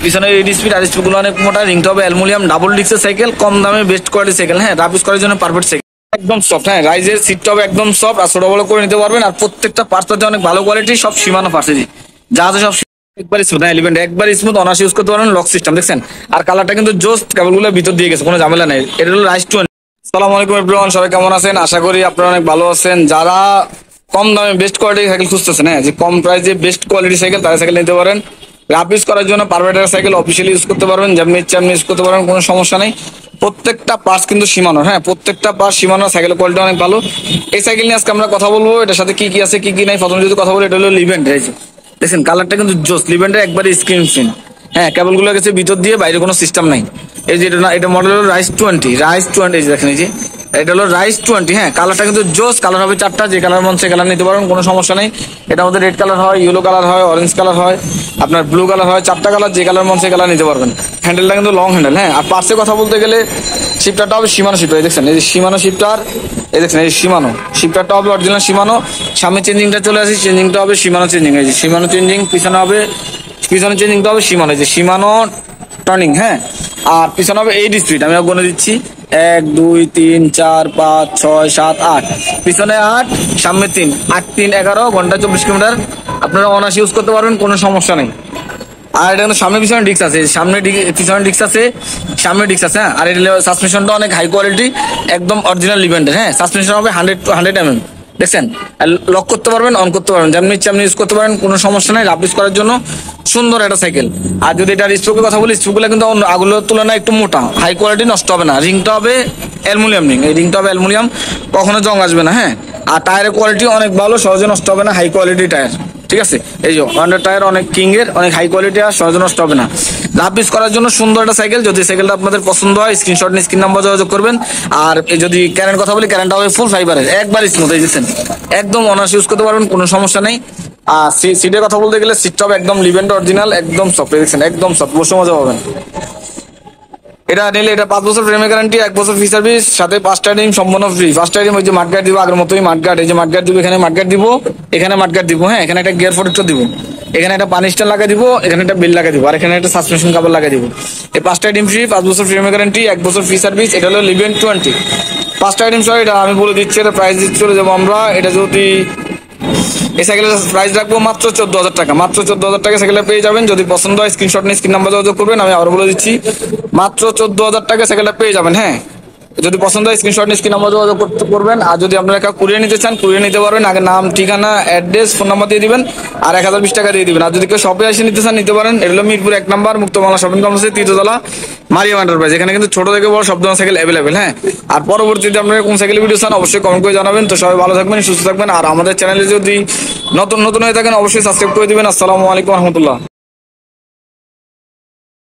পিছনে 8 স্পিড আর স্পিডগুলো অনেক মোটা, রিংটা হবে অ্যালুমিনিয়াম, ডাবল ডিস্কের সাইকেল, কম দামে বেস্ট কোয়ালিটি সাইকেল। হ্যাঁ, রাফ ইউজ করার জন্য পারফেক্ট সাইকেল, একদম সফট। হ্যাঁ, রাইজের সিটটা হবে একদম সফট আর ছোট বড় করে নিতে পারবেন। আর প্রত্যেকটা পার্টস পাচ্ছে অনেক ভালো কোয়ালিটি, সব সীমানো পার্টস, যা আছে সব একবার স্মুথ। হ্যাঁ, এলিভেন্ট একবার স্মুথ, অনার্স ইউজ করতে পারেন। লক সিস্টেম দেখছেন, আর কালারটা কিন্তু জোস্ট, কেবলগুলো ভিতর দিয়ে গেছে, কোনো ঝামেলা নেই। এটা হলো রাইজ 20। আসসালামু আলাইকুম এভরিওয়ান, সবাই কেমন আছেন? আশা করি আপনারা অনেক ভালো আছেন। যারা কম দামে বেস্ট কোয়ালিটির সাইকেল খুঁজতেছেন, হ্যাঁ, যে কম প্রাইসে বেস্ট কোয়ালিটি সাইকেল, তারা সাইকেল নিতে পারেন। রাফ ইউজ করার জন্য পারফেক্ট সাইকেল অফিসিয়ালি ইউজ করতে পারবেন, যেমনি ইচ্ছা ইউজ করতে পারবেন, কোনো সমস্যা নেই। প্রত্যেকটা পার্টস কিন্তু সীমানো। হ্যাঁ, প্রত্যেকটা পার্টস সীমানো, সাইকেলের কোয়ালিটি অনেক ভালো। এই সাইকেল নিয়ে আজকে আমরা কথা বলবো, এটার সাথে কি কি আছে কি কি নাই। প্রথমে যদি কথা বলি, এটা হলো লিভেন্ট। দেখছেন কালারটা কিন্তু জোস, লিভেন্টের একবারে স্ক্রিন সিন। হ্যাঁ, কেবলগুলো গেছে ভিতর দিয়ে, বাইরে কোনো সিস্টেম নাই। এই যে এটা মডেল হলো রাইজ 20, দেখেন এই যে এটা হলো রাইজ 20। হ্যাঁ, কালারটা কিন্তু জোস, কালার হবে 4টা, যে কালার মন সে কালার নিতে পারবেন, কোনো সমস্যা নেই। এটা আমাদের রেড কালার হয়, ইয়েলো কালার হয়, অরেঞ্জ কালার হয়, আপনার ব্লু কালার হয়, 4টা কালার, যে কালার মন সে কালার নিতে পারবেন। হ্যান্ডেলটা কিন্তু লং হ্যান্ডেল। হ্যাঁ, আর পার্টসের কথা বলতে গেলে শিফটারটা হবে সীমানো শিফটার, দেখছেন এই যে সীমানো শিফটার, এই দেখছেন এই সীমানো শিফটারটা হবে অরিজিনাল সীমানো। সামনে চেঞ্জিংটা চলে আসি, চেঞ্জিংটা হবে সীমানো চেঞ্জিং, এই যে সীমানো চেঞ্জিং। পিছনে চেঞ্জিংটা হবে সীমানো, এই যে সীমানো টার্নিং। হ্যাঁ, আর পিছনে হবে 8 স্পিড। আমি গুনে দিচ্ছি, 1 2 3 4 5 6 7 8, পিছনে 8, সামনে 3, 8 3 11, ঘন্টা 24 কিলোমিটার। আপনারা অনার্স ইউজ করতে পারবেন, কোনো সমস্যা নেই। আর এটা কিন্তু সামনে পিছনে ডিস্ক আছে, পিছনে ডিস্ক আছে, সামনে ডিস্ক আছে। হ্যাঁ, আর এটা সাসপেনশনটা অনেক হাই কোয়ালিটি, একদম অরিজিনাল লিভেন্টের। হ্যাঁ, সাসপেনশন হবে 100 mm, দেখছেন। লক করতে পারবেন, অন করতে পারবেন, যেমনি ইচ্ছা আপনি ইউজ করতে পারেন, কোনো সমস্যা নেই। রাফ ইউজ করার জন্য সুন্দর একটা সাইকেল। আর যদি এটার স্ট্রোকের কথা বলি, স্ট্রোকগুলো কিন্তু আগুলোর তুলনায় একটু মোটা, হাই কোয়ালিটি, নষ্ট হবে না। রিংটা হবে অ্যালুমিনিয়াম রিং, এই রিংটা হবে অ্যালুমিনিয়াম, কখনো জং আসবে না। হ্যাঁ, আর টায়ারের কোয়ালিটি অনেক ভালো, সহজে নষ্ট হবে না, হাই কোয়ালিটি টায়ার। ঠিক আছে, এই যে হন্ডা টায়ার অনেক কিং এর, অনেক হাই কোয়ালিটি, আর সহজে নষ্ট হবে না। রাফ ইউজ করার জন্য সুন্দর একটা সাইকেল। যদি সাইকেলটা আপনাদের পছন্দ হয়, স্ক্রিনশট নিয়ে স্ক্রিন নাম্বার যোগাযোগ করবেন। আর যদি ক্যারেন্ট কথা বলি, ক্যারেন্টটা হবে ফুল ফাইবারের, একবার স্মুথ, এই দেখছেন একদম অনার্স ইউজ করতে পারবেন, কোনো সমস্যা নেই। আর সিটের কথা বলতে গেলে, সিটটা হবে একদম লিভেন্ট অরিজিনাল, একদম সফট, দেখছেন একদম সফট, বসে মজা পাবেন। এটা নিলে এটা 5 বছর ফ্রেমের গ্যারান্টি, 1 বছর ফ্রি সার্ভিস, সাথে 5টা রিং সম্পূর্ণ ফ্রি। 5টা রিং ওই যে মাঠগার্ড দিব, আগের মতোই মাঠগার্ড, এই যে মাঠগার্ড দিব, এখানে মাঠগার্ড দিব, এখানে মাঠগার্ড দিব। হ্যাঁ, এখানে একটা গিয়ার প্রোটেক্টর দিব, এখানে একটা পানি স্ট্যান্ড লাগা দিব, এখানে একটা বেল লাগা দিব, আর এখানে একটা সাসপেনশন কাভার লাগা দিব। এই 5টা আইটেম ফ্রি, 5 বছর ফ্রেমের গ্যারান্টি, 1 বছর ফ্রি সার্ভিস। এটা হলো লিভেন্ট 20। 5টা আইটেম সহ এটা আমি বলে দিচ্ছি, এটা প্রাইস দিচ্ছি চলে যাবো আমরা। এটা যদি এই সাইকেলের প্রাইস রাখবো মাত্র 14,000 টাকা, মাত্র 14,000 টাকা সাইকেলে পেয়ে যাবেন। যদি পছন্দ হয়, স্ক্রিনশট নিয়ে স্ক্রিন নাম্বার যোগাযোগ করবেন। আমি আবার বলে দিচ্ছি, মাত্র 14,000 টাকা সাইকেলটা পেয়ে যাবেন। হ্যাঁ, যদি পছন্দ হয়, স্ক্রিনশট নিয়ে স্ক্রিন নাম্বার যোগাযোগ করবেন। আর যদি আপনারা কুরিয়ে নিতে চান, কুরিয়ে নিতে পারবেন। আগে নাম, ঠিকানা, অ্যাড্রেস, ফোন নাম্বার দিয়ে দিবেন, আর 1020 টাকা দিয়ে দিবেন। আর যদি কেউ শপে এসে নিতে চান, নিতে পারেন। এটা হলো মিরপুর 1 নম্বর মুক্তমালা শপিং কমপ্লেক্সে, তৃতীয়তলা, মারিয়াম এন্টারপ্রাইজ। এখানে কিন্তু ছোট থেকে বড় সব ধরনের সাইকেল অ্যাভেলেবেল। হ্যাঁ, আর পরবর্তীতে আপনারা কোন সাইকেলের ভিডিও চান, অবশ্যই কমেন্ট করে জানাবেন। তো সবাই ভালো থাকবেন, সুস্থ থাকবেন। আর আমাদের চ্যানেলে যদি নতুন হয়ে থাকেন, অবশ্যই সাবস্ক্রাইব করে দিবেন। আসসালামু আলাইকুম রহমতুল্লাহ।